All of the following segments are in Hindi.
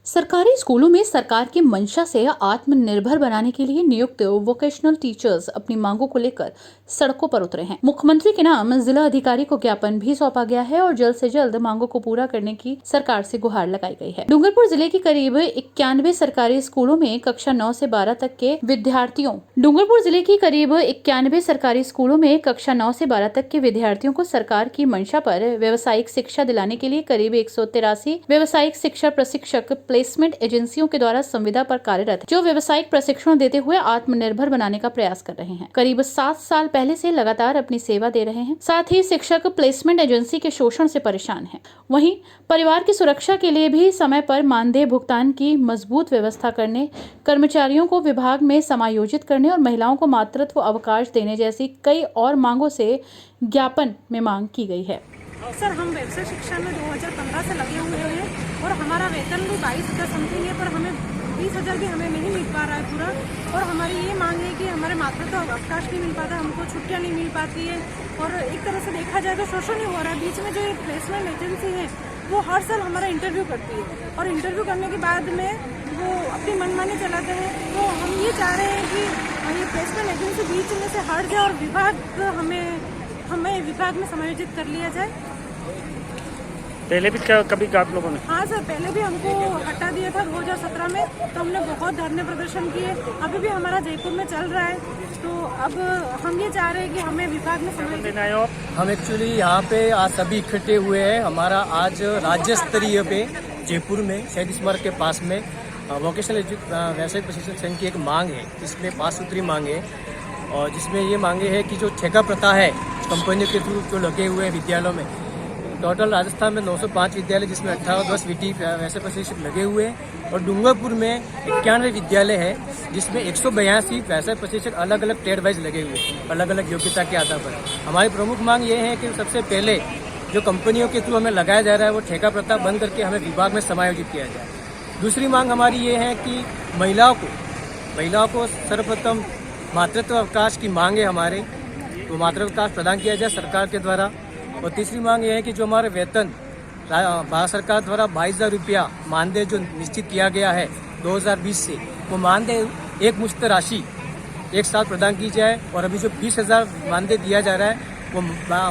सरकारी स्कूलों में सरकार की मंशा से आत्मनिर्भर बनाने के लिए नियुक्त वोकेशनल टीचर्स अपनी मांगों को लेकर सड़कों पर उतरे हैं। मुख्यमंत्री के नाम जिला अधिकारी को ज्ञापन भी सौंपा गया है और जल्द से जल्द मांगों को पूरा करने की सरकार से गुहार लगाई गई है। डूंगरपुर जिले की करीब 91 सरकारी स्कूलों में कक्षा 9 से 12 तक के विद्यार्थियों को सरकार की मंशा पर व्यावसायिक शिक्षा दिलाने के लिए करीब 183 व्यावसायिक शिक्षा प्रशिक्षक प्लेसमेंट एजेंसियों के द्वारा संविदा पर कार्यरत जो व्यावसायिक प्रशिक्षण देते हुए आत्मनिर्भर बनाने का प्रयास कर रहे हैं। करीब 7 साल पहले से लगातार अपनी सेवा दे रहे हैं। साथ ही शिक्षक प्लेसमेंट एजेंसी के शोषण से परेशान हैं। वहीं परिवार की सुरक्षा के लिए भी समय पर मानदेय भुगतान की मजबूत व्यवस्था करने, कर्मचारियों को विभाग में समायोजित करने और महिलाओं को मातृत्व अवकाश देने जैसी कई और मांगों से ज्ञापन में मांग की गई है। सर, हम व्यवसाय शिक्षा में 2015 से लगे हुए हैं और हमारा वेतन भी 22,000 समथिंग है, पर हमें 20,000 भी हमें नहीं मिल पा रहा है पूरा। और हमारी ये मांग है कि हमारे मातृत्व अवकाश नहीं मिल पाता, हमको छुट्टियां नहीं मिल पाती है और एक तरह से देखा जाए तो शोषण ही हो रहा है। बीच में जो ये प्लेसमेंट एजेंसी है वो हर साल हमारा इंटरव्यू करती है और इंटरव्यू करने के बाद में वो अपनी मनमानी चलाते हैं। तो हम ये चाह रहे हैं कि ये प्लेसमेंट एजेंसी बीच में से हट जाए और हमें विभाग में समायोजित कर लिया जाए। पहले भी कभी आप लोगों ने? हाँ सर, पहले भी हमको हटा दिया था 2017 में, तो हमने बहुत धरने प्रदर्शन किए। अभी भी हमारा जयपुर में चल रहा है। तो अब हम ये चाह रहे हैं कि हमें विभाग में समायोजित। हम एक्चुअली यहाँ पे आज सभी इकट्ठे हुए हैं। हमारा आज राज्य स्तरीय पे जयपुर में शहीद स्मारक के पास में वोकेशनल व्यावसायिक प्रशिक्षण संघ की एक मांग है। इसमें 5 सूत्री मांग है और जिसमें ये मांगे है कि जो ठेका प्रथा है कंपनियों के थ्रू जो लगे हुए हैं विद्यालयों में, टोटल राजस्थान में 905 विद्यालय जिसमें 18-10 वीटी वैसे प्रशिक्षक लगे हुए हैं और डूंगरपुर में 91 विद्यालय है जिसमें 182 वैसे प्रशिक्षक अलग अलग ट्रेड वाइज लगे हुए हैं, अलग अलग योग्यता के आधार पर। हमारी प्रमुख मांग ये है कि सबसे पहले जो कंपनियों के थ्रू हमें लगाया जा रहा है वो ठेका प्रथा बंद करके हमें विभाग में समायोजित किया जाए। दूसरी मांग हमारी ये है कि महिलाओं को सर्वप्रथम मातृत्व अवकाश की मांग है हमारे, तो मातृत्व अवकाश प्रदान किया जाए सरकार के द्वारा। और तीसरी मांग ये है कि जो हमारे वेतन भारत सरकार द्वारा 22,000 रुपया मानदेय जो निश्चित किया गया है 2020 से, वो मानदेय एक मुश्त राशि एक साथ प्रदान की जाए। और अभी जो 20,000 मानदेय दिया जा रहा है वो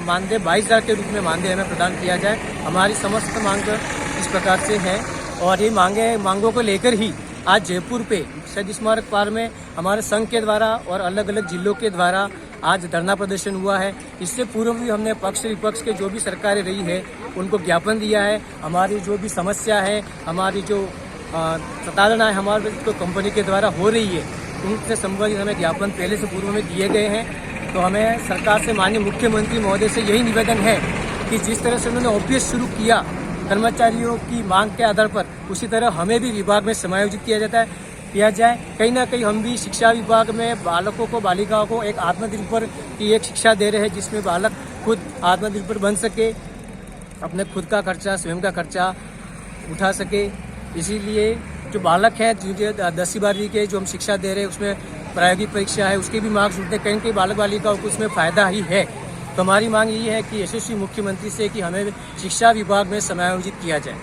मानदेय 22,000 के रूप में मानदेय हमें प्रदान किया जाए। हमारी समस्त मांग इस प्रकार से है और ये मांगों को लेकर ही आज जयपुर पे शहीद स्मारक पार्क में हमारे संघ के द्वारा और अलग अलग जिलों के द्वारा आज धरना प्रदर्शन हुआ है। इससे पूर्व भी हमने पक्ष विपक्ष के जो भी सरकारें रही है उनको ज्ञापन दिया है। हमारी जो भी समस्या है, हमारी जो प्रताड़ना है हमारे जो कंपनी के द्वारा हो रही है, उनसे संबंधित हमें ज्ञापन पहले से पूर्व में दिए गए हैं। तो हमें सरकार से माननीय मुख्यमंत्री महोदय से यही निवेदन है कि जिस तरह से उन्होंने ओपीएस शुरू किया कर्मचारियों की मांग के आधार पर, उसी तरह हमें भी विभाग में समायोजित किया जाए। कहीं ना कहीं हम भी शिक्षा विभाग में बालकों को, बालिकाओं को एक आत्मनिर्भर की एक शिक्षा दे रहे हैं जिसमें बालक खुद आत्मनिर्भर बन सके, अपने खुद का खर्चा, स्वयं का खर्चा उठा सके। इसीलिए जो बालक है, जो 10वीं 12वीं के जो हम शिक्षा दे रहे हैं उसमें प्रायोगिक परीक्षा है, उसके भी मार्क्स उठते, कहीं कहीं बालक बालिकाओं को उसमें फ़ायदा ही है। तो हमारी मांग यही है कि यशस्वी मुख्यमंत्री से कि हमें शिक्षा विभाग में समायोजित किया जाए।